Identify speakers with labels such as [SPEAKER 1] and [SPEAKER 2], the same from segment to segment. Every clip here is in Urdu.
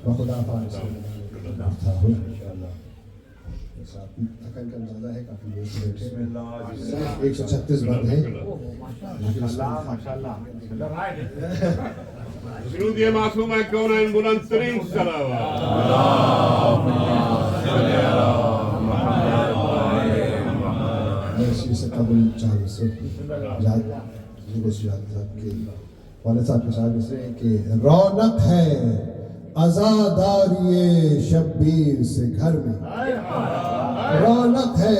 [SPEAKER 1] بخدا فارس تھکن کا اندازہ ہے کافی دیر سے بیٹھے 136 بند ہیں
[SPEAKER 2] درود معصوم کونین بلند ترین صلوات
[SPEAKER 1] اسی سے قبل چاہیے سے یاد کے والد صاحب کے ساتھ اس لیے کہ رونق ہے عزاداری شبیر سے گھر میں رونق ہے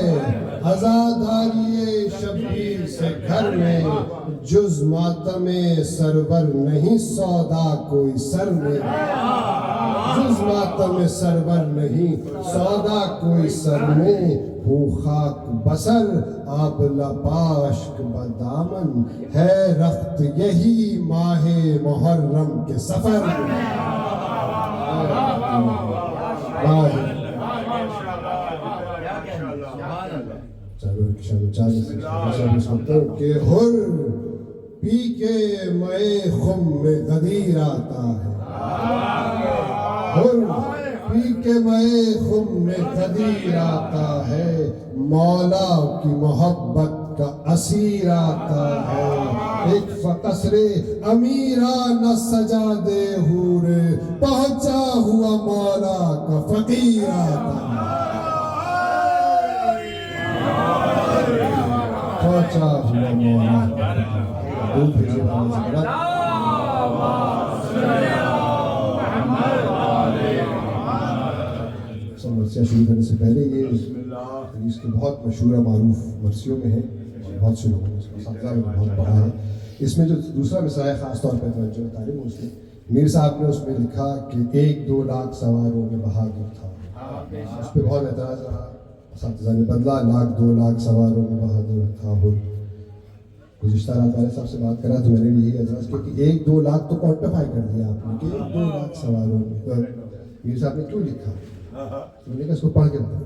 [SPEAKER 1] عزاداری شبیر سے گھر میں جز ماتم سرور نہیں سودا کوئی سر میں جز ماتم سرور نہیں سودا کوئی سر میں ہو خاک بسر آب لپاشک بدامن ہے رخت یہی ماہ محرم کے سفر کہ ہر پی کے مئے خم میں غدیر آتا ہے ہر پی کے مئے خم میں غدیر آتا ہے مولا کی محبت کا اسیر آتا ہے ایک فقصر امیرہ نہ سجا دے حور پہنچا ہوا مولا کا فقیر آتا ہے پہنچا ہوا مولا دودھ بھیجے مرثیہ شروع کرنے سے پہلے یہ حدیث کے بہت مشہور معروف مرثیوں میں ہے بہت سے لوگوں نے اس کا ساتھ میں بہت پڑھا ہے اس میں جو دوسرا مصرع ہے خاص طور پہ توجہ طالب اس میں میر صاحب نے اس میں لکھا کہ 1-2 لاکھ سواروں میں بہادر تھا اس پہ بہت اعتراض رہا اساتذہ نے بدلا 1-2 لاکھ سواروں میں بہادر تھا گزشتہ رات والے صاحب سے بات کرا تو میں نے یہی اعتراض کیا کہ 1-2 لاکھ تو کوانٹیفائی کر دیا آپ نے کہ 1-2 لاکھ سواروں میں میر صاحب نے کیوں لکھا میں نے کہا اس کو پڑھ کے بتا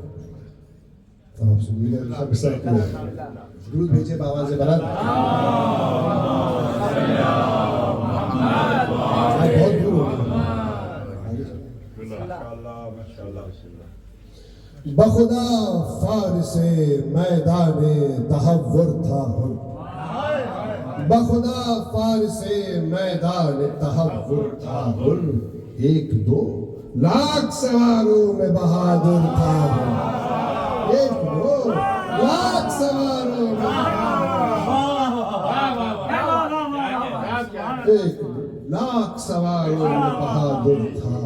[SPEAKER 1] تو آپ سنیے گا سب اس طرح کیوں درود بھیجے بآواز بلند بہت دور ہو گیا بخدا فارس میدان تحور تھا بخدا فارس میدان تحور تھا 1-2 لاکھ سواروں میں بہادر تھا 1-2 لاکھ سواروں میں 1 لاکھ سواروں میں بہادر تھا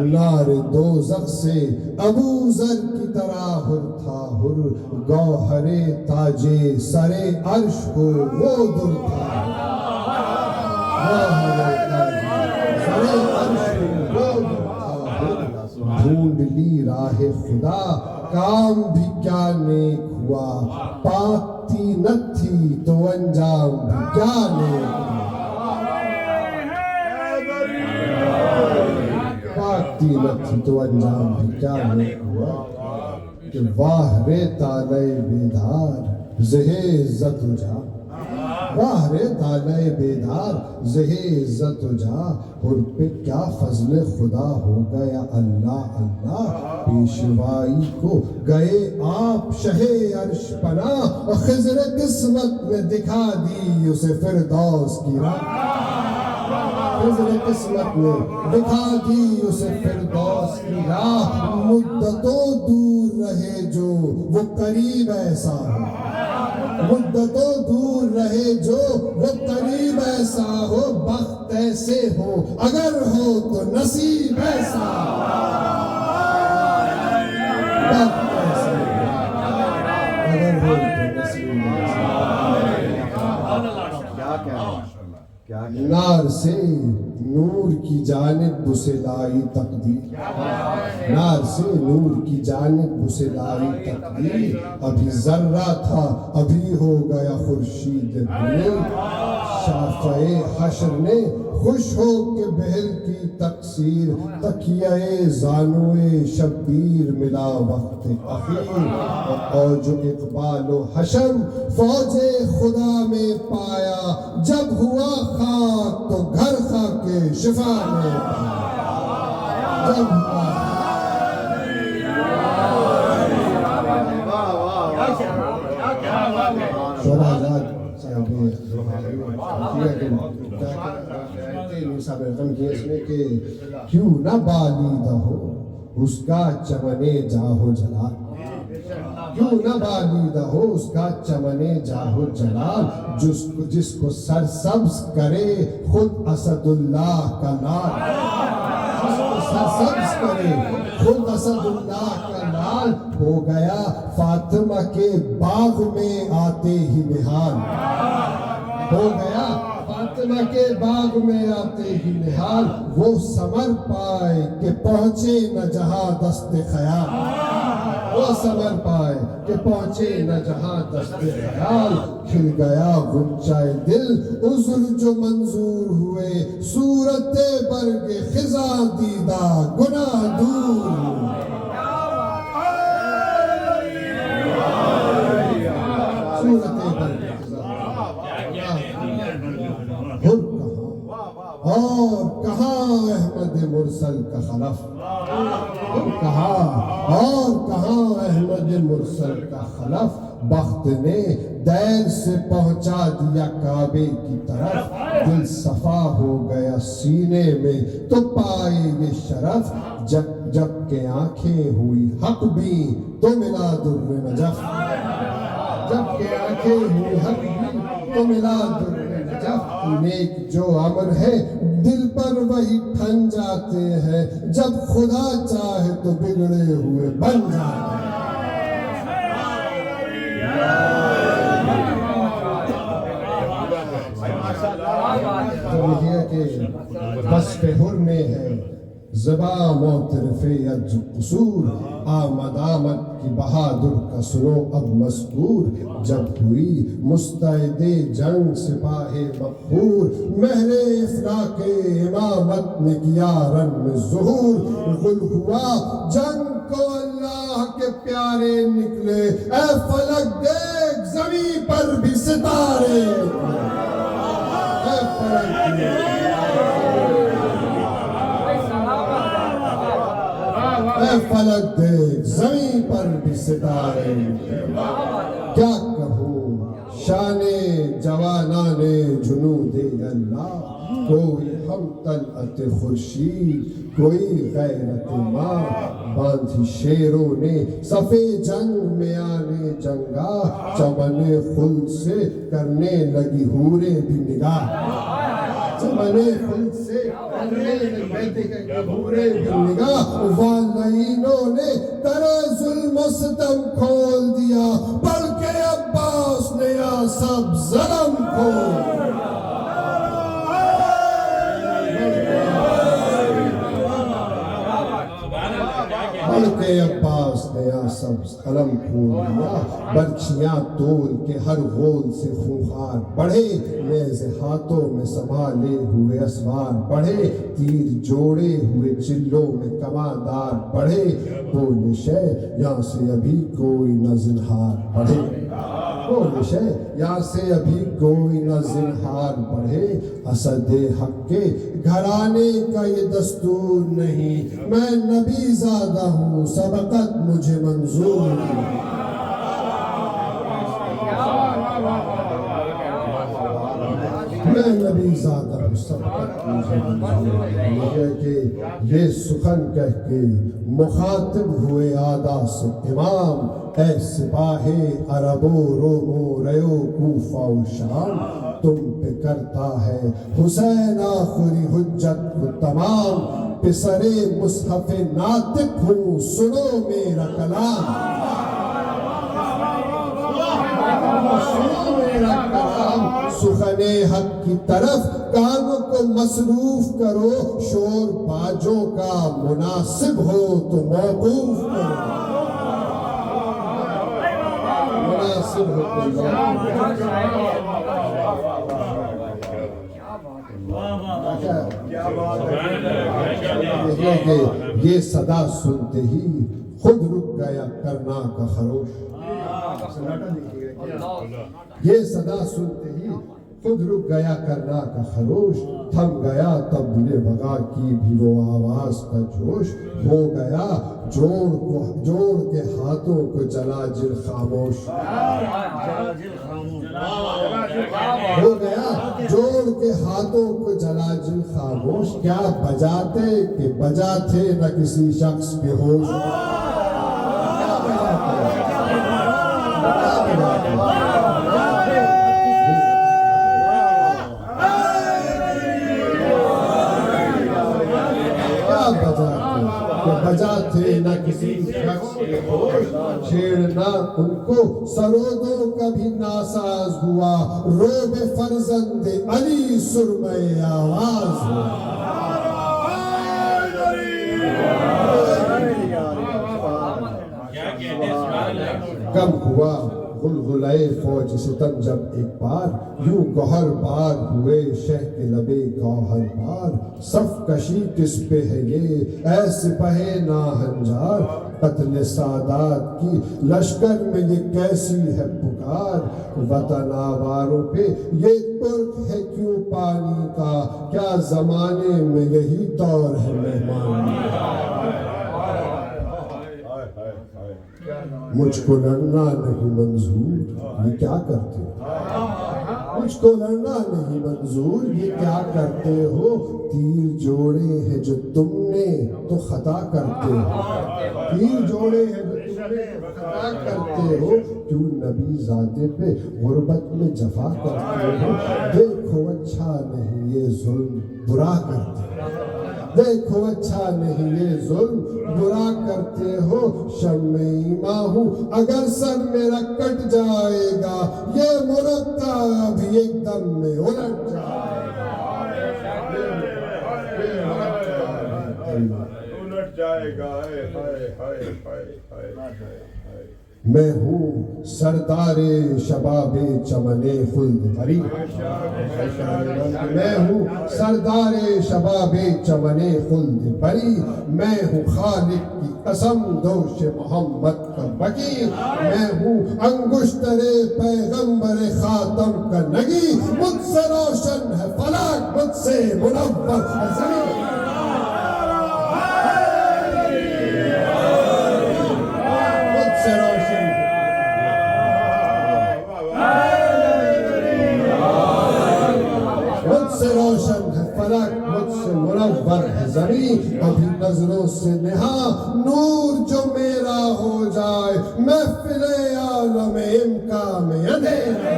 [SPEAKER 1] نار دوزخ سے ابو ذر کی طرح تھا گوہر تاج سر عرش کو وہ در تھا گوہر تاج سر عرش کو وہ در ڈھونڈ لی راہ خدا کام بھی کیا نیک ہوا پاک تھی نہ تھی تو انجام بھی کیا نیک ہوا پاک تھی نہ تھی تو انجام بھی کیا نیک ہوا کہ واہ رے تالے بیدار زہے عزت جا واہ رے تالے بیدار زہے عزت جا اور پہ کیا فضل خدا ہو گیا اللہ اللہ پیشوائی کو گئے آپ شہ عرش پناہ اور خضر قسمت میں دکھا دی اسے فردوس کی راہ خضر قسمت میں دکھا دی اسے فردوس کی راہ مدتوں دور رہے جو وہ قریب ایسا ہو مدتوں دور رہے جو وہ قریب ایسا ہو بخت ایسے ہو اگر ہو تو نصیب ایسا بخت ایسے ہو اگر ہو تو نصیب ایسا نار سے نور کی جانب اسے لائی تقدیر نار سے نور کی جانب اسے لائی تقدیر ابھی ذرہ تھا ابھی ہو گیا خورشید بلند شافع حشر نے خوش ہو کے بہل کی تقصیر تکیہ زانوئے شبیر ملا وقت اخیر اوج اقبال و حشم فوج خدا میں پایا جب ہوا خاک تو گھر خاک شفا میں جب شہزاد صاحب صاحب رقم کی اس میں کہ کیوں نہ بالیدہ ہو اس کا چمنے جاہو جلال، کیوں نہ بالیدہ ہو اس کا چمنے جاہو جلال، جس کو سرسبز کرے خود اسد اللہ کا لال، جس کو سرسبز کرے خود اسد اللہ کا لال، ہو گیا فاطمہ کے باغ میں آتے ہی نہال، ہو گیا فاطمہ کے باغ میں آتے ہی نہال، وہ ثمر پائے کہ پہنچے نہ جہاں دست خیال، وہ ثمر پائے کہ پہنچے نہ جہاں دست خیال، کھل گیا غنچۂ دل عذر جو منظور ہوئے، صورت برگ خزاں دیدہ گناہ دور، صورت برگ اور کہاں احمد مرسل کا خلف، کہاں اور کہاں احمد مرسل کا خلف، بخت نے دیر سے پہنچا دیا کعبے کی طرف، دل صفا ہو گیا سینے میں تو پائے یہ شرف، جب کہ آنکھیں ہوئی حق بھی تو ملا در نجف، جب کہ آنکھیں ہوئی حق بھی تو ملا در نجف، نیک جو امر ہے دل پر وہی ٹھن جاتے ہیں، جب خدا چاہے تو بگڑے ہوئے بن جاتے ہیں، یہ کہ وصف حر میں ہے زباں معترف یج قصور، آمد آمد کی بہادر کا سنو اب مذکور، جب ہوئی مستعد جنگ سپاہ مقہور، مہر افلاک امامت نے کیا رنگ ظہور، غل ہوا جنگ کو اللہ کے پیارے نکلے، اے فلک دیکھ زمین پر بھی ستارے نکلے، اے فلک دیکھ اے فلک دیکھ زمین پر بھی ستارے، کیا کہوں شان جوانان جنود اللہ، کوئی ہم طلعت خورشید کوئی غیرت ماں، باندھی شیروں نے صفِ جنگ میں آنے جنگا، چمن خلد سے کرنے لگی حوریں بھی نگاہ، چمن خلد سے کرنے لگی حوریں بھی نگاہ، والینوں نے طرز المستم کھول دیا، بلکہ عباس نے یا سب ظلم کھول بلکہ عباس نے یا سب قلم کھول دیا، برچیاں تول کے ہر غول سے خونخوار بڑھے، نیز ہاتھوں میں سنبھالے ہوئے اسوار بڑھے، تیر جوڑے ہوئے چلوں میں کماندار بڑھے، بولش یہاں سے ابھی کوئی نہ زنہار بڑھے، بولش یہاں سے ابھی کوئی نہ زنہار بڑھے، اسد حق کے گھرانے کا یہ دستور نہیں، میں نبی زادہ ہوں سبقت مجھے منظور نہیں، میں نبی زادہ ہوں سبقت مجھے منظور نہیں، یہ کہ یہ سخن کہہ کے مخاطب ہوئے آدھا سے امام، اے سپاہ عرب و روم و ریو کوفہ و شام، تم پہ کرتا ہے حسین آخری حجت کو تمام، پسر مصحف ناطق ہوں سنو میرا کلام، سنو میرا کلام، سخن حق کی طرف کانوں کو مصروف کرو، شور باجوں کا مناسب ہو تو موقوف کرو، مناسب ہو تو یہ صدا سنتے ہی خود رک گیا کرنا کا خروش، یہ صدا سنتے ہی خود رک گیا کرنا کا خروش، تھم گیا تبدیل بغا کی بھی وہ آواز کا جوش، ہو گیا جوڑ کے ہاتھوں کو جلا جل خاموش، ہو گیا جوڑ کے ہاتھوں کو جلا جل خاموش، کیا بجاتے کہ بجا تھے نہ کسی شخص کے ہوش، بجا تھے نہ کسی شخص کے ہوش، چھیڑنا ان کو سرودوں کا بھی ناساز ہوا، روب فرزند علی سرمۂ آواز ہوا، کم ہوا غلغلۂ فوج ستم جب ایک بار، یوں گوہر بار ہوئے شہ کے لبے گوہر بار، صف کشی کس پہ ہے یہ اے سپہ ناہنجار، قتل سادات کی لشکر میں یہ کیسی ہے پکار، وطن آواروں پہ یہ ترک ہے کیوں پانی کا، کیا زمانے میں یہی دور ہے مہمانی کا، مجھ کو لڑنا نہیں منظور یہ کیا کرتے ہو، مجھ کو لڑنا نہیں منظور یہ کیا کرتے ہو، تیر جوڑے ہیں جو تم نے تو خطا کرتے ہو، تیر جوڑے ہیں جو تم نے تو خطا کرتے ہو، کیوں نبی زادے پہ غربت میں جفا کرتے ہو، دیکھو اچھا نہیں یہ ظلم برا کرتے ہو، دیکھو اچھا نہیں یہ ظلم برا کرتے ہو، شمع ایماں ہوں اگر سر میرا کٹ جائے گا، یہ مرقع ابھی ایک دم میں الٹ جائے گا، میں ہوں سردار شباب چمن خلد پری، میں ہوں سردار شباب چمن خلد پری، میں ہوں خالق کی قسم دوش محمد کا بکی، میں ہوں انگشتر پیغمبر خاتم کا نگی، مجھ سے روشن ہے فلک مجھ سے منور ہے زمین، روشن ہے فلک مجھ سے منور ہے زمین، ابھی نظروں سے نہا نور جو میرا ہو جائے، محفل عالم امکا میں اندھیرا،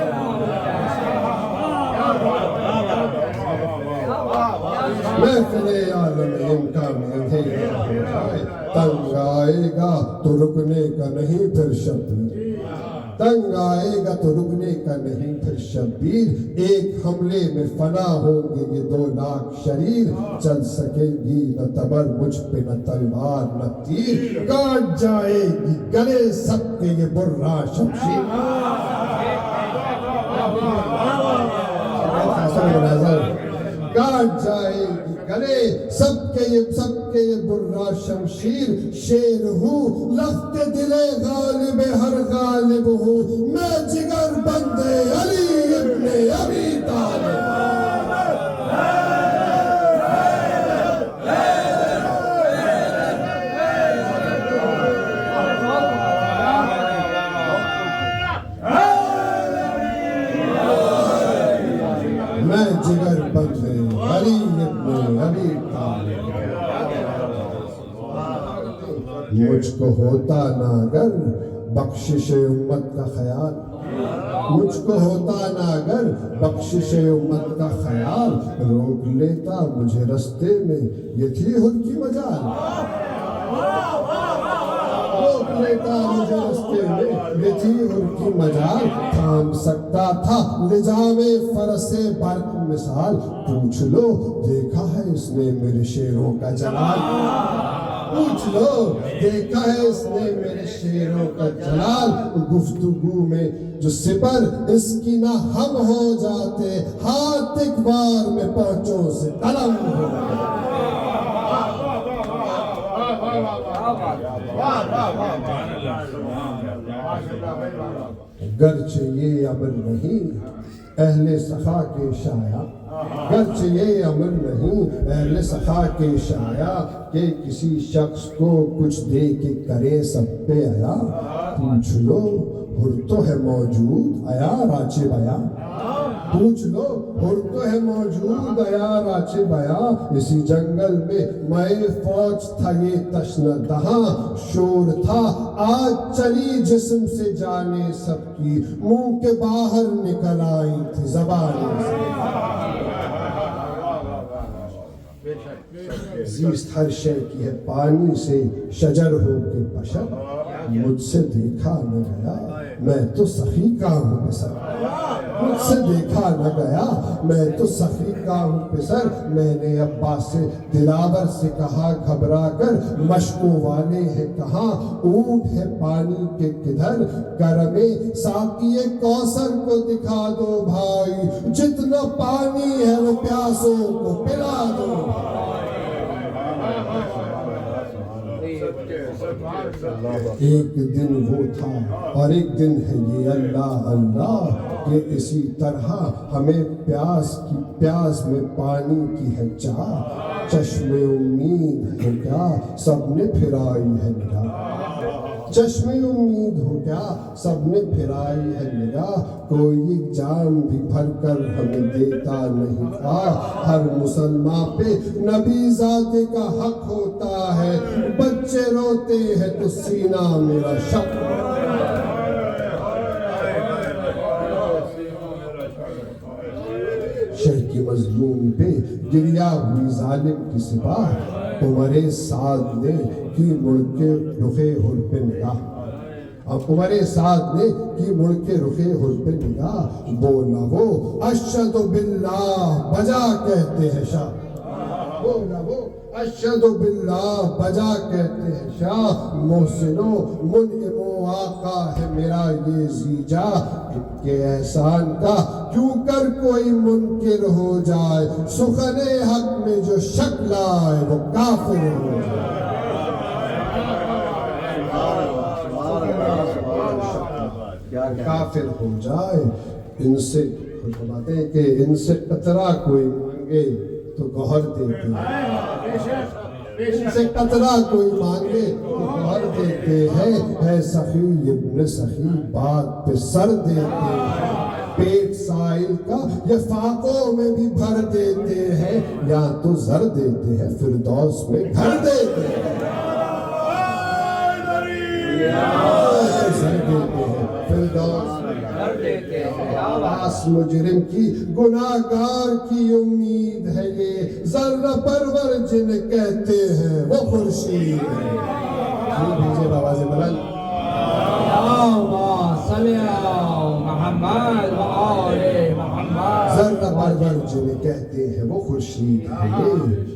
[SPEAKER 1] محفل عالم امکا میں اندھیرا ہو جائے، تنگ آئے گا تو رکنے کا نہیں پھر شبیر، تنگ آئے گا تو رکنے کا نہیں پھر شبیر، ایک حملے میں فنا ہوں گے یہ 2 لاکھ شریر، چل سکیں گی نہ تبر مجھ پہ نہ تلوار نہ تیر، کاٹ جائے گی گلے سب کے یہ برا شمشیر، کاٹ جائے گی گلے سب کے یہ برا شمشیر، شیر ہوں لخت دل غالب ہر غالب ہوں، میں جگر بندے علی ابن ابی طالب، میں جگر بندے علی ابن ابی طالب، مجھ کو ہوتا نہ اگر بخشش امت کا خیال، مجھ کو ہوتا نہ اگر بخشش امت کا خیال، روک لیتا مجھے رستے میں یہ تھی خود کی مجال، روک لیتا مجھے رستے میں یہ تھی خود کی مجال، تھام سکتا تھا لجام فرس برق مثال، پوچھ لو دیکھا ہے اس نے میرے شیروں کا جلال، پوچھ لو دیکھا ہے اس نے میرے شیروں کا جلال، گفتگو میں جو سپر اس کی نہ ہم ہو جاتے، ہاتھ ایک بار میں پہنچوں سے قلم ہو گرچہ یہ عمل نہیں اہل سخا کے شایا گرچہ یہ امر نہیں اہل سخا کے شایا کہ کسی شخص کو کچھ دے کے کرے سب پہ آیا پوچھ لو ہر تو ہے موجود آیا راچے بیا پوچھ لو ہر تو ہے موجود آیا راچے بیا اسی جنگل میں فوج تھا یہ تشنہ دہاں شور تھا آج چلی جسم سے جانے سب کی منہ کے باہر نکل آئی تھی زبانیں سے زیست ہر شے کی ہے پانی سے شجر ہو کے بشر مجھ سے دیکھا نہ گیا میں تو سخی کا ہوں پسر مجھ سے دیکھا نہ گیا میں تو سخی کا ہوں پسر میں نے عباس سے دلاور سے کہا گھبرا کر مشکوں والے ہیں کہاں اونٹ ہے پانی کے کدھر کرم ساقی کوثر کو دکھا دو بھائی جتنا پانی ہے وہ پیاسوں کو پلا دو ایک دن وہ تھا اور ایک دن ہے یہ اللہ اللہ کہ اسی طرح ہمیں پیاس میں پانی کی ہے چاہ چشم امید ہے کیا سب نے پھرائی ہے نگاہ چشم امید ہو کیا سب نے پھرائی ہے نگاہ کوئی جام بھی بھر کر ہمیں دیتا نہیں تھا ہر مسلمان پہ نبی ذات کا حق ہوتا ہے بچے روتے ہیں تو سینہ میرا شک شہر کی مظلوم پہ گریا ہوئی ظالم کی سپاہ عمر سعد نے کی مڑ کے رخے حر پہ نگاہ عمر سعد نے کی مڑ کے رخے حر پہ نگاہ بولا وہ اشہد باللہ بجا کہتے ہیں شاہ بولا وہ اشہد باللہ بجا کہتے ہیں شاہ محسنو منعم و آقا ہے میرا یہ زیجا ان کے احسان کا کیوں کر کوئی منکر ہو جائے سخن حق میں جو شک لائے وہ کافر ہو جائے کافر ہو جائے ان سے باتیں کہ ان سے قطرہ کوئی مانگے تو گوہر دیتے ہیں ان سے قطرہ کوئی مانگے تو گوہر دیتے ہیں ہے سخی ابن سخی بات پہ سر دیتے ہیں پیٹ سائل کا یہ فاقوں میں بھی بھر دیتے ہیں یا تو زر دیتے ہیں فردوس میں گھر دیتے ہیں زر دیتے ہیں فردوس میں گھر دیتے ہیں آس مجرم کی گناہگار کی امید ہے یہ ذرہ پرور جنہیں کہتے ہیں وہ خورشید ہے بھیجے بآواز بلند ذرہ پرور جنہیں کہتے ہیں وہ خورشید ہے یہ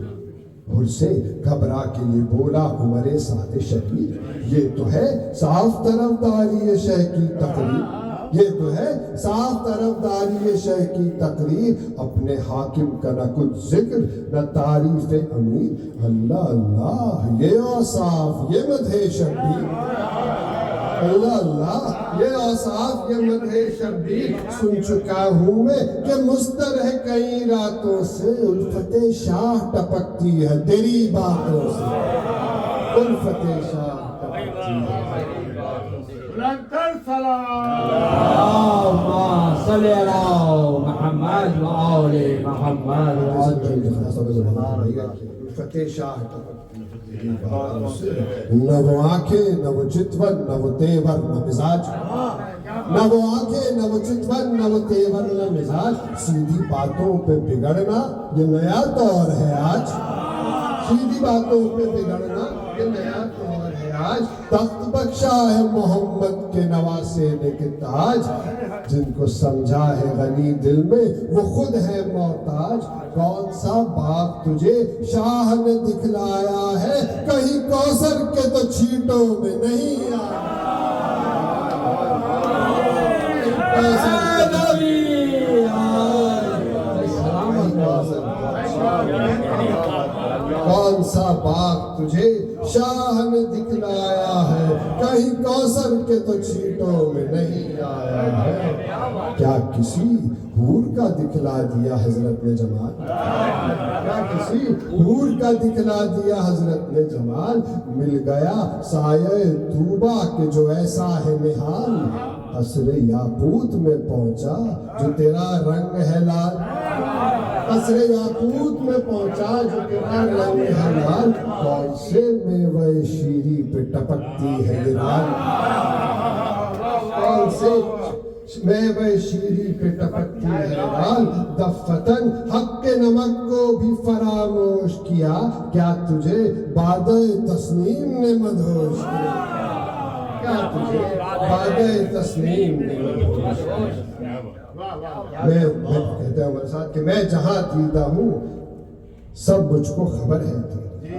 [SPEAKER 1] اور سے گھبرا کے یہ بولا عمر سعد شہید یہ تو ہے صاف طرفداری شہ کی تقریب یہ تو ہے صاف طرفداری شہ کی تقریب اپنے حاکم کا نہ کچھ ذکر نہ تعریف امیر اللہ اللہ یہ اوصاف یہ مدح شبیر اللہ اللہ یہ اوصاف یہ مدح شبیر سن چکا ہوں میں کہ مستر ہے کئی راتوں سے الفت شاہ ٹپکتی ہے تیری باتوں سے الفت شاہ ٹپکتی ہے
[SPEAKER 3] بلندتر سلام اللہم صلی علی محمد و آل محمد
[SPEAKER 1] الفت شاہ ٹپکتی ہے تیری باتوں سے نہ وہ آنکھیں نہ وہ چتون نہ وہ تیور نہ مزاج نہ وہ آنکھیں نہ وہ چتون نہ وہ تیور نہ مزاج سیدھی باتوں پہ بگڑنا یہ نیا دور ہے آج سیدھی باتوں پہ بگڑنا یہ نیا دور ہے آج تخت بخشا ہے محمد کے نواسے کے تاج جن کو سمجھا ہے غنی دل میں وہ خود ہے محتاج کون سا باپ تجھے شاہ نے دکھلایا ہے کہیں کوثر کے تو چھیٹوں میں نہیں آیا کون سا باغ تجھے شاہ نے دکھلایا ہے، کہیں کوثر کے تو چھیٹوں میں نہیں آیا ہے۔ کیا کسی حور کا دکھلا دیا حضرت نے جمال؟ کیا کسی حور کا دکھلا دیا حضرت نے جمال؟ مل گیا سایہ طوبہ کے جو ایسا ہے نہال، قصر یاقوت میں پہنچا جو تیرا رنگ ہے لال، قصر یاقوت میں پہنچا جو تیرا رنگ ہے لال، کون سے میوہ شیری پہ ٹپکتی ہے یہ لال، کون سے میوہ شیری پہ ٹپکتی ہے لال، دفتن حق کے نمک کو بھی فراموش کیا، کیا تجھے بادہ تسنیم نے مدہوش کیا، کیا تجھے بادہ تسنیم نے مدہوش کیا۔ میں کہتا ہوں میرے ساتھ کہ میں جہاں دیدہ ہوں سب مجھ کو خبر ہے تیری،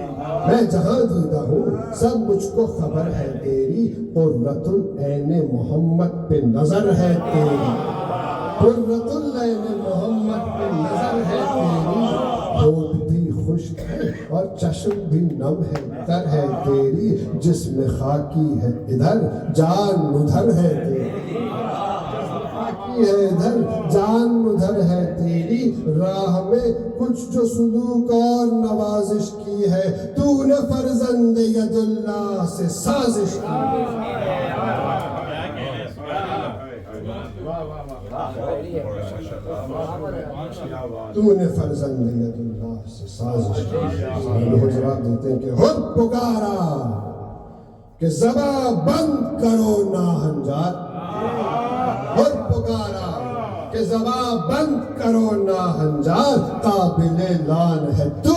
[SPEAKER 1] میں جہاں دیدہ ہوں سب مجھ کو خبر ہے تیری، قرۃ العین محمد پہ نظر ہے تیری، قرۃ العین محمد پہ نظر ہے تیری، ہونٹ بھی خشک ہے اور چشم بھی نم ہے تر ہے تیری، جسم خاکی ہے ادھر جان ادھر ہے تیری، ہے ادھر جان ادھر ہے تیری، راہ میں کچھ جو سلوک اور نوازش کی ہے، تو نے فرزند ید اللہ سے سازش کی تو نے فرزند ید اللہ سے سازش کی۔ لوگ جواب دیتے ہیں کہ خود پکارا کہ زباں بند کرو ناہنجار، خود پکارا کہ زباں بند کرو ناہنجار، قابل لان ہے تو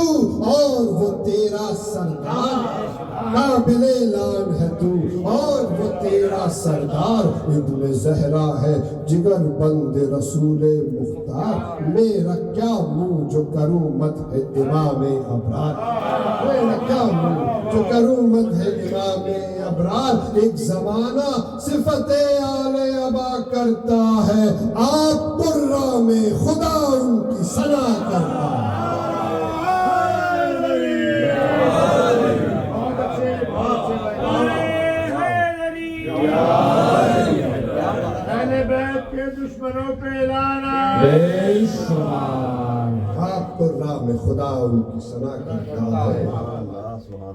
[SPEAKER 1] اور وہ تیرا سردار، قابل لان ہے تو اور وہ تیرا سردار، ابن زہرا ہے جگر بند رسول مختار، میرا کیا منہ جو کروں مدح امام ابرار، میرا کیا منہ جو کروں مدح امام ابرار، ایک زمانہ صفت آل ابا کرتا ہے، آپ قرہ میں خدا ان کی ثنا کرتا ہے۔
[SPEAKER 3] دشمنوں پہ لانا
[SPEAKER 1] آپ قرہ میں خدا ان کی ثنا کرتا ہے،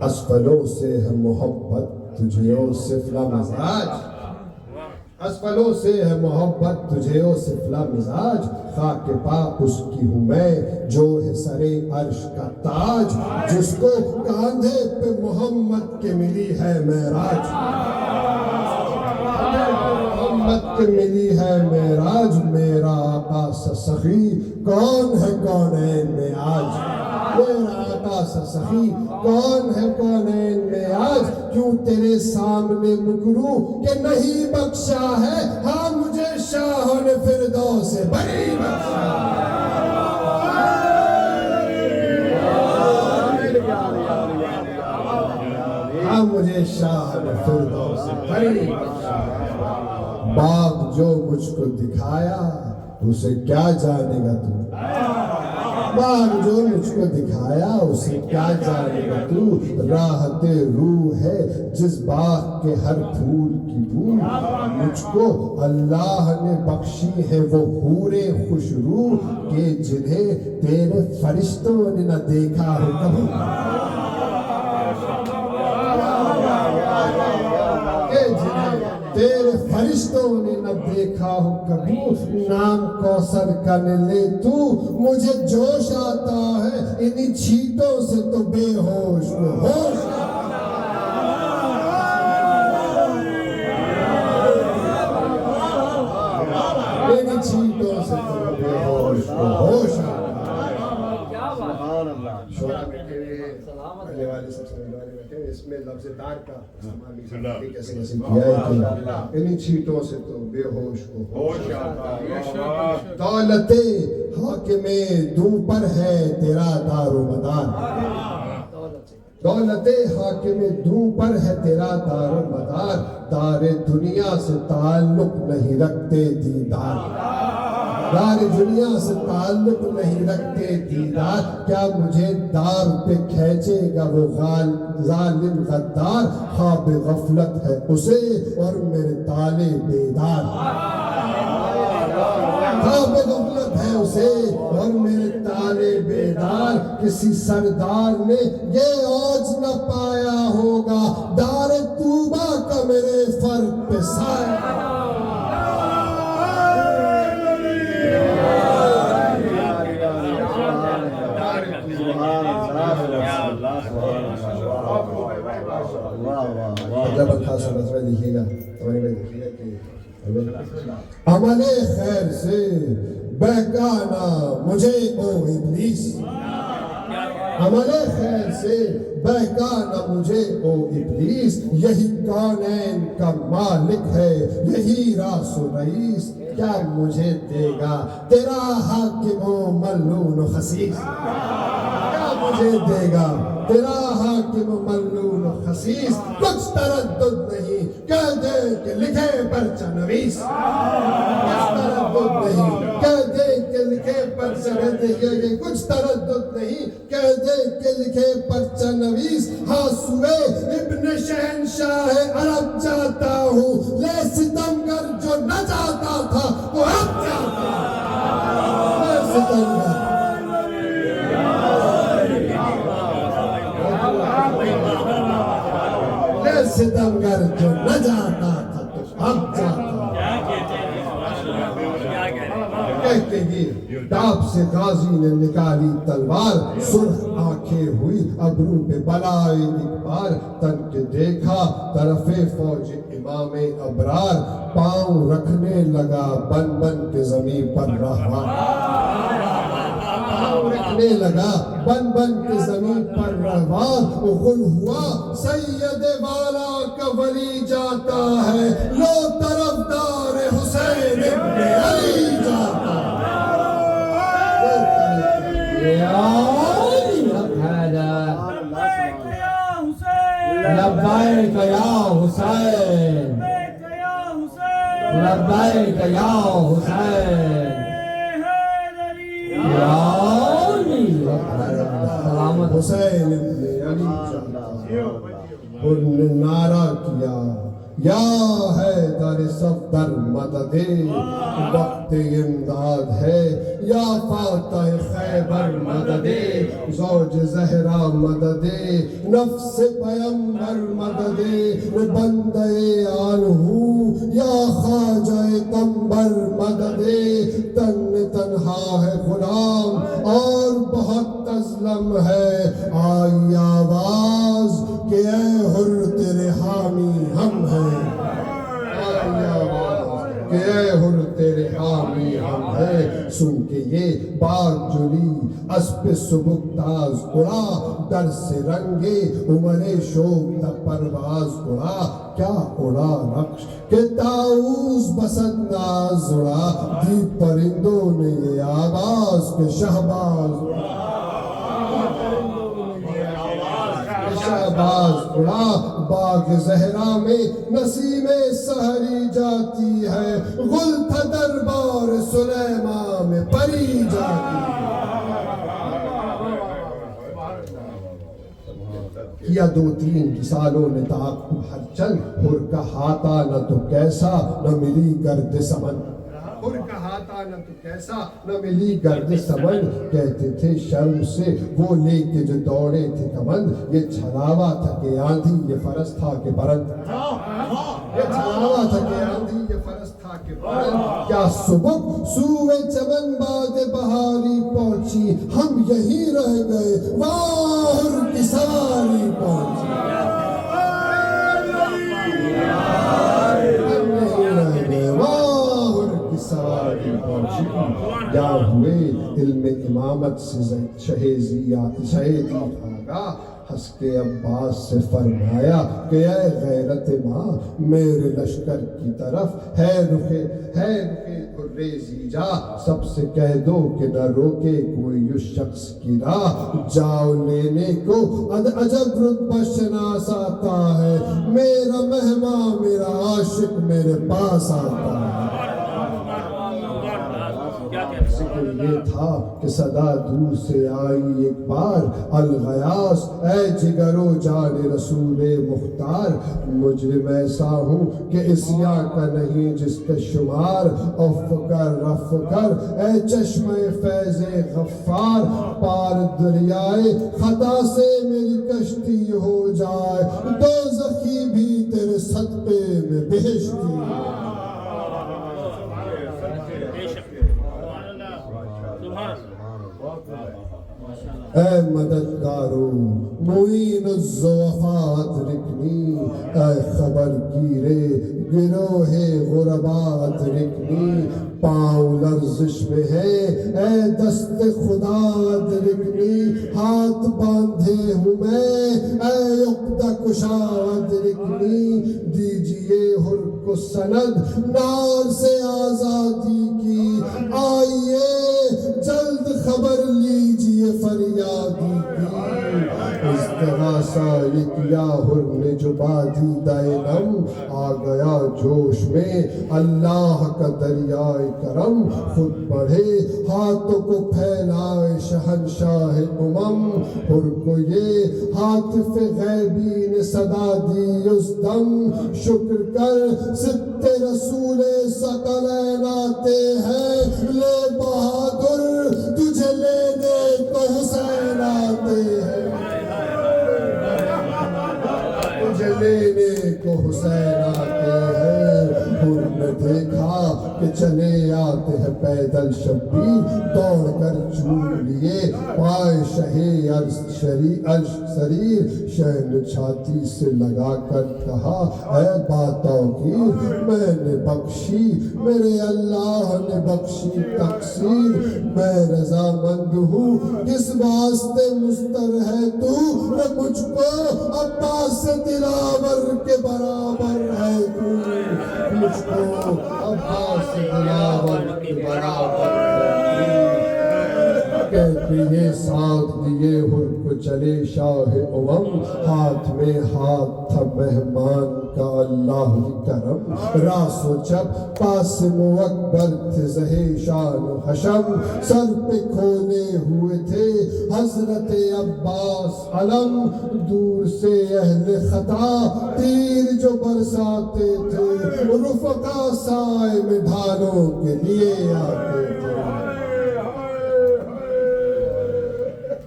[SPEAKER 1] اسفلوں سے ہے محبت تجھے او سفلا مزاج، اسفلوں سے ہے محبت تجھے او سفلا مزاج، خاک پاک اس کی ہوں میں جو ہے سرے عرش کا تاج، جس کو کاندھے پہ محمد کے ملی ہے معراج، محمد کے ملی ہے معراج، میرا آقا سا سخی کون ہے کونین میں آج، میرا آقا سا سخی کون ہے کونین میں آج، کیوں تیرے سامنے مکروں کہ نہیں بخشا ہے، ہاں مجھے شاہ نے فردوس بری بخشا ہے، ہاں مجھے شاہ نے فردوس بری بخشا ہے۔ باغ جو مجھ کو دکھایا اسے کیا جانے گا تو، باغ جو مجھ کو دکھایا اسے کیا جانے گا تو، راحت روح ہے جس باغ کے ہر پھول کی بو، مجھ کو اللہ نے بخشی ہے وہ حوریں خوش روح، کہ جنہیں تیرے فرشتوں نے نہ دیکھا ہو کبھی، کہ جنہیں تیرے فرشتوں نے نہ دیکھا ہو کبھی، نام کوثر کا نہ لے تو مجھے جوش آتا ہے، انہی چھینٹوں سے تو بے ہوش کو ہوش انہی چھینٹوں سے تو بے ہوش کو ہوش شورا بیٹھے ہوئے پہلے والے سب سے والے بیٹھے ہوئے، اس میں لفظ دار کا استعمال کیسے کیسے کیا ہے کہ انہی چھینٹوں سے تو بے ہوش کو ہوش دولت حاکم دو پر ہے تیرا دار و مدار، دولت حاکم دو پر ہے تیرا دار و مدار، دار دنیا سے تعلق نہیں رکھتے دیدار، دار دنیا سے تعلق نہیں رکھتے دیدار، کیا مجھے دار پہ کھینچے گا وہ ظالم غدار، خواب غفلت ہے اسے اور میرے تالے بیدار، خواب غفلت ہے اسے اور میرے تالے بیدار، کسی سردار نے یہ اوج نہ پایا ہوگا، دار طوبہ کا میرے فرق پہ سایہ، دیکھیے گا عمل خیر سے بہکانا مجھے او ابلیس، عمل خیر سے بہکانا مجھے او ابلیس، یہی کونین کا مالک ہے یہی راس و رئیس، کیا مجھے دے گا تیرا حاکم و ملعون و خسیس، کیا مجھے دے گا تیرا حاکم و ملعون و خسیس، کچھ تردد نہیں کہہ دے کہ لکھے پرچہ نویس، کچھ تردد نہیں کہہ دے کہ لکھے پرچہ نویس، کچھ تردد نہیں کہہ دے کہ لکھے پرچہ نویس، ہاں سوئے ابن شہنشاہ عرب جاتا ہوں، لے ستمگر جو نہ جاتا تھا وہ اب جاتا ہے، لے ستمگر ستمگر جو نہ جاتا تھا تو اب جاتا کہتے گی، ڈاپ سے غازی نے نکالی تلوار، سرخ آنکھیں ہوئی ابرو پہ بلائے ایک بار، تن کے دیکھا طرف فوج امام ابرار، پاؤں رکھنے لگا بن بن کے زمین پر رہا، رکھنے لگا بن بن کے زمین پر رہوان، غل ہوا سید والا کا ولی جاتا ہے، لو طرفدار حسین ابن علی جاتا لبیک یا حسین، لبیک یا حسین، حسین ابن علی انہوں نے نعرہ کیا، یا حیدر صفدر مدد، وقت امداد ہے، یا فاتح خیبر مدد، زوج زہرا مدد، نفس پیمبر مدد، بندہ آنہو یا خواجہ قمبر مدد، تنہا ہے غلام اور بہت تظلم ہے، آئی آواز کہ اے حر تیرے حامی ہم ہیں، آئی آواز کہ اے حر تیرے حامی ہم ہیں، سن کے یہ بات جلی اسب سبک تاز اڑا، در سے رنگے عمر شوق تا پرواز اڑا، کیا اڑا رقص کہ طاؤس بسد ناز اڑا، دی پرندوں نے یہ آواز کہ شہباز اڑا، شہباز اڑا، باغ زہرا میں نسیم سحری جاتی ہے، غل تھا دربار سلیمان میں پری جاتی ہے، کیا دو تین سالوں نے تعاقب ہر چند، حر کا ہاتھا نہ تو کیسا نہ ملی گرد سمن، حر کا ہاتھا نہ تو کیسا نہ ملی گرد سمن، کہتے تھے شرم سے وہ لے کے جو دوڑے تھے کمند، یہ چھلاوا تھا کہ آندھی یہ فرس تھا کہ برند، یہ چھلاوا تھا کہ آندھی یہ فرس تھا کہ برند، کیا صبح سوئے چمن باد بہاری پہنچی، ہم یہی رہ گئے واہ حر کی سواری پہنچی، یا ہوئے علم امامت سے شہیدی آگاہ، ہنس کے عباس سے فرمایا کہ اے غیرت ماں میرے لشکر کی طرف ہے رخے ریزی جا، سب سے کہہ دو کہ نہ روکے کوئی اس شخص کی راہ، جاؤ لینے کو عجب رتبہ شناس آتا ہے، میرا مہمان میرا عاشق میرے پاس آتا ہے، ذکر یہ تھا کہ صدا دور سے آئی ایک بار، الغیاث اے جگر و جان رسول مختار، مجرم ایسا ہوں کہ اسیا کا نہیں جس کا شمار، اف کر رف کر اے چشمہ فیض غفار، پار دریائے خطا سے میری کشتی ہو جائے، دوزخی بھی تیرے صدقے میں بہشتی۔ اے مددگارو معین الضعفاء ادرکنی، اے خبر گیرے گروہ غرباء ادرکنی، پاؤں لرزش میں ہے اے دست خدا ادرکنی، ہاتھ باندھے ہوں میں اے عقدہ کشا ادرکنی، دیجئے حر کو سند نار سے آزادی کی، آئیے جلد خبر لیجئے فریادی کی، استغاثہ یہ کیا حر نے جو بادیدہ نم، آ گیا جوش میں اللہ کا دریائے کرم، خود بڑھے ہاتھوں کو پھیلائے شہنشاہ امم، حر کو یہ ہاتف غیبی نے صدا دی اس دم، شکر کر سبت رسول ثقلین آتے ہیں، لے بہادر تجھے لینے کو حسین آتے ہیں، تجھے لینے کو حسین آتے ہیں، حر نے دیکھا کہ چلے آتے ہیں پیدل شبیر، دوڑ کر چوم لیے پائے شہے عرش سریر، شہن چھاتی سے لگا کر کہا اے باتوں کی میں نے بخشی، میرے اللہ نے بخشی تقصیر، میں رضامند ہوں کس واسطے مستر ہے تو، نہ مجھ کو عباس دلاور کے برابر ہے تو، مجھ کو عباس دلاور کے برابر ہے تو، کہتے یہ ساتھ دیے حر کو چلے شاہ امم، ہاتھ میں ہاتھ تھا مہمان کا اللہ کی کرم، راس و چپ قاسم و اکبر تھے زہے شان و حشم، سر پہ کھولے ہوئے تھے حضرت عباس علم، دور سے اہل خطا تیر جو برساتے تھے، رفقا سائے میں ڈھالوں کے لیے آتے تھے،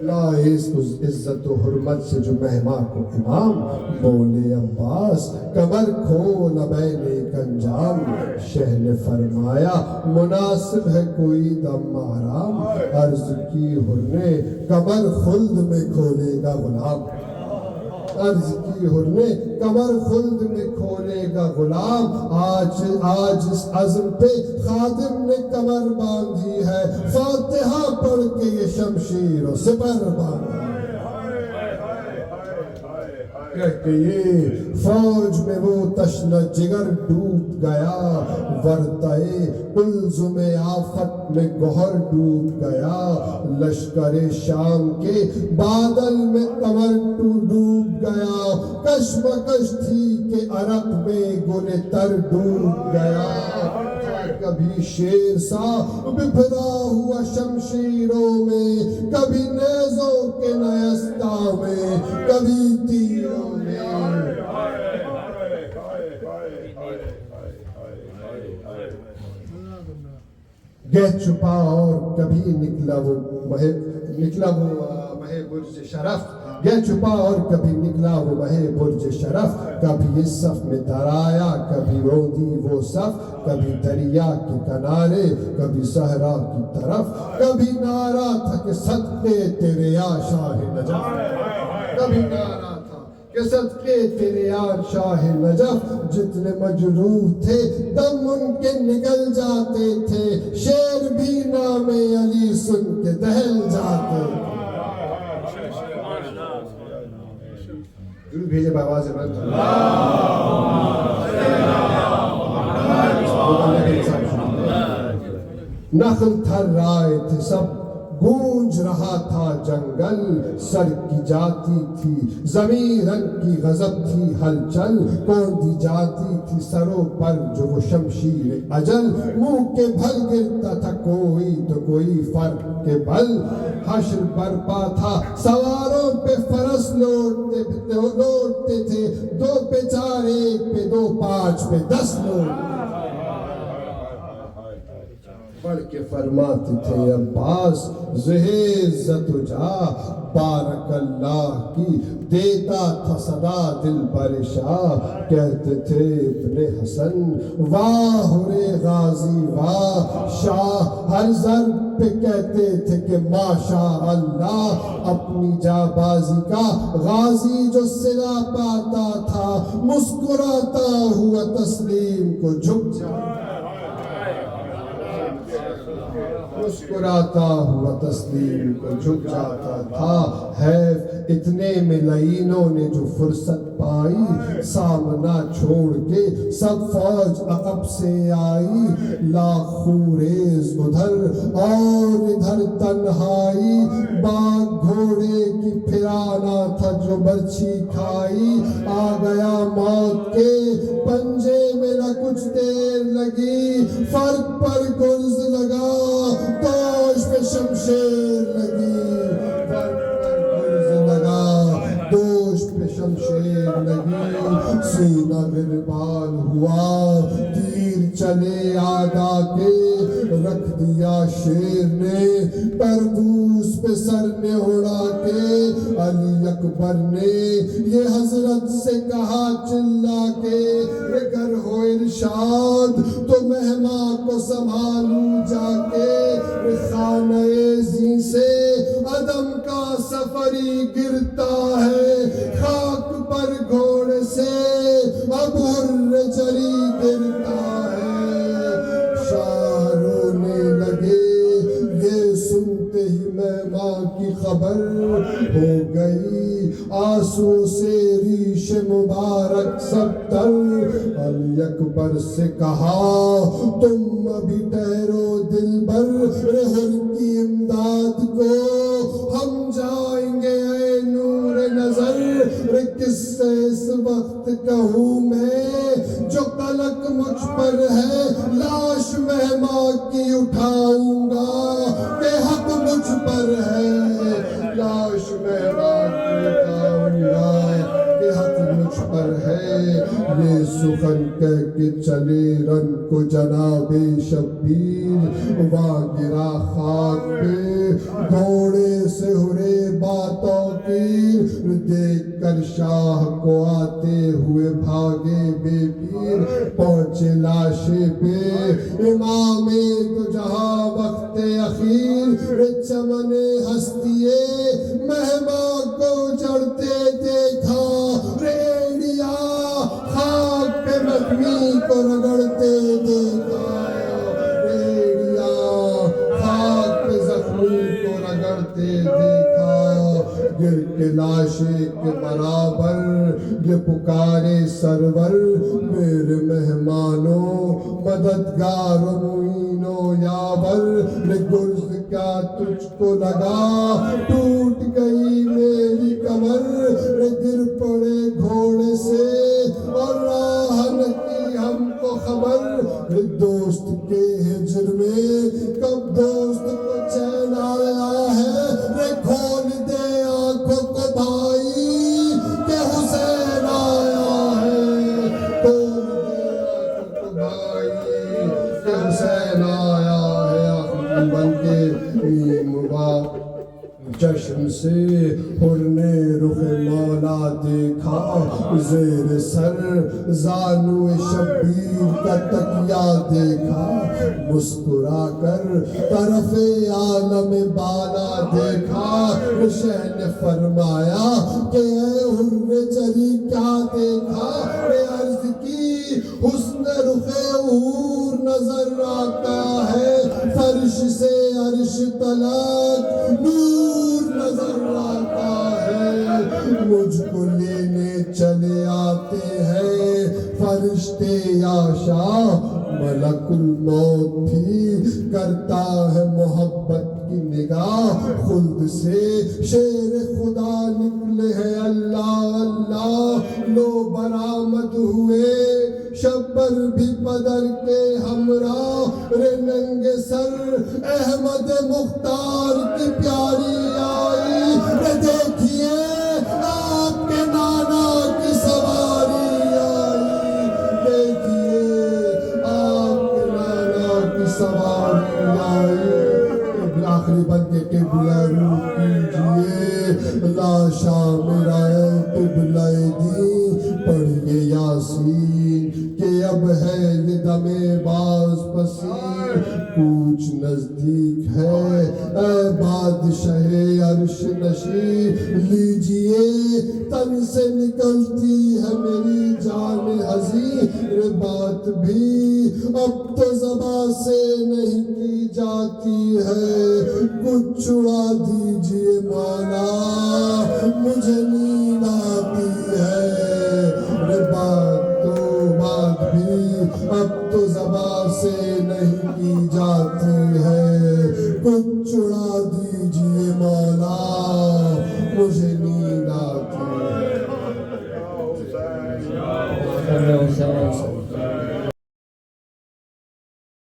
[SPEAKER 1] لائے اس عزت و حرمت سے جو مہمان کو امام، بولے عباس کمر کھول بین ایک انجام، شہ نے فرمایا مناسب ہے کوئی دم آرام، عرض کی حر نے کمر خلد میں کھولے گا غلام، عرض کی حر نے کمر خلد میں کھولے گا غلام، آج اس عزم پہ خادم نے کمر باندھی ہے، فاتحہ پڑھ کے یہ شمشیر و سپر باندھی، کہتے یہ فوج میں وہ تشنہ جگر ڈوب گیا، ورطۂ قلزم آفت میں گوہر ڈوب گیا، لشکر شام کے بادل میں قمر ڈوب گیا، کشمکش تھی کہ عرق میں گل تر ڈوب گیا، کبھی شیر سا بپھرا ہوا شمشیروں میں، کبھی نیزوں کے نیستہ میں، کبھی تیروں میں، گہ چھپا اور کبھی نکلا وہ مہے برج شرف، گہ چھپا اور کبھی نکلا وہ مہے برج شرف، کبھی اس صف میں درایا کبھی روندی وہ صف، کبھی دریا کے کنارے کبھی صحرا کی طرف، کبھی نعرہ تھا کہ صدقے تیرے یا شاہ نجف، کبھی نعرہ تھا کہ صدقے تیرے یا شاہ نجف، جتنے مجروح تھے دم ان کے نکل جاتے تھے، شیر بھی نام علی سن کے دہل جاتے تھے، درود بھیجے بآواز بلند، نخل تھر رائے تھے سب گونج رہا تھا جنگل، سر کی جاتی تھی زمین، رنگ کی غضب تھی ہلچل، کون دی جاتی تھی سروں پر جو وہ شمشیر اجل، منہ کے بھل گرتا تھا کوئی تو کوئی فرق کے بل، حشر برپا تھا سواروں پہ فرس لوٹتے تھے، 2 پہ 4 1 پہ 2 5 پہ 10 لوگ، پڑھ کے فرماتے تھے عباس زہے عزت و جاہ بارک اللہ کی، دیتا تھا صدا دل پریشاں، کہتے تھے ابن حسن واہ رے غازی واہ شاہ، ہر ضرب پہ کہتے تھے کہ ماشاء اللہ، اپنی جابازی کا غازی جو صلا پاتا تھا، مسکراتا ہوا تسلیم کو جھک جاتا، مسکراتا ہوا تسلیم کو جھک جاتا تھا، حیف اتنے میں لعینوں نے جو فرصت پائی، سامنا چھوڑ کے سب فوج عقب سے آئی، لاکھ خوریز ادھر اور ادھر تنہائی، باغ گھوڑے کی پھرانا تھا جو برچھی کھائی، آ گیا موت کے پنجے میں نہ کچھ دیر لگی، فرق پر گرز لگا دوش پہ شمشیر لگی، فرق پر گرز لگا دوش پہ شمشیر لگی، سینہ گربان ہوا تیر چلے آدھا کے، رکھ دیا شیر نے پردوس پہ سر نے اڑا کے، علی اکبر نے یہ حضرت سے کہا چلا کے، اگر ہو ارشاد تو مہماں کو سنبھالوں جا کے، خانہ زی سے عدم کا سفری گرتا ہے، خاک پر گھوڑے سے اب حر چری گرتا ہے، شاہ رونے لگے یہ سنتے ہی مہماں کی خبر، ہو گئی آنسو سے ریش مبارک سب تر، علی اکبر سے کہا تم ابھی ٹھہرو دلبر، حر کی امداد کو ہم جائیں گے اے نور نظر، کس سے اس وقت کہوں میں جو قلق مجھ پر ہے، لاش مہماں کی اٹھاؤں گا کہ حق مجھ پر ہے، لاش مہماں کی اٹھاؤں گا کہ حق مجھ پر ہے، یہ سخن کہہ کے چلے رن کو جناب شبیر، وہاں گرا خاک پہ گھوڑے سے ہرے باتوں کی، دیکھ کر شاہ کو آتے ہوئے بھاگے بے پیر، پہنچے لاشے پہ امام دو جہاں وقت اخیر، چمن ہستیے مہماں کو جڑتے دیکھا، ریڑیا خاک پہ مخمی کو رگڑتے دیکھا، ریڑیا خاک پہ زخمی کو رگڑتے دیکھا، گر کے لاشے کے برابر یہ پکارے سرور، میرے مہمانوں مددگار و معین و یاور، گرز کیا تجھ کو لگا ٹوٹ گئی میری کمر، گر پڑے گھوڑے سے اور راہ نہ کی ہم کو خبر، دوست کے ہجر میں کب دوست کو چین آیا ہے، کھول دے آنکھوں کو بھائی کہ حسین آیا ہے، کھول دے آنکھوں کو بھائی کہ حسین آیا ہے، آخر بن کے نیم چشم سے حر نے رخ مولا دیکھا، زیر سر زانو شبیر کا تکیہ دیکھا، مسکرا کر طرف عالم بالا دیکھا، شہ نے فرمایا کہ اے حر چری کیا دیکھا، اے عرض کی حسن رخ حور نظر آتا ہے، فرش سے عرش تلک نور نظر آتا ہے، مجھ کو لینے چلے آتے ہیں فرشتے یا شاہ، ملک الموت بھی کرتا ہے محبت کی نگاہ، خدا نکلے ہیں اللہ اللہ لو برآمد ہوئے شب پر بھی پدر کے ہمراہ رے ننگے سر احمد مختار کی پیاری آئی رے دیکھیے آپ کے نانا کی سواری آئی دیکھیے آپ کے نانا کی سواری آئی آخری بن کے قبلہ رو کیجئے لاشا میرا قبلہ دی پڑھئے یاسین کہ اب ہے یہ دم باز پسین کوچ نزدیک ہے اے بادشاہ عرش نشی لیجئے تن سے نکلتی ہے میری جان حزین بات بھی اب تو زباں سے نہیں کی جاتی ہے کچھ چھڑا دیجئے مولا مجھے نیند آتی ہے بات بھی اب تو زبان سے نہیں کی جاتی ہے کچھ چھڑا دیجئے مولا مجھے نیند آتی ہے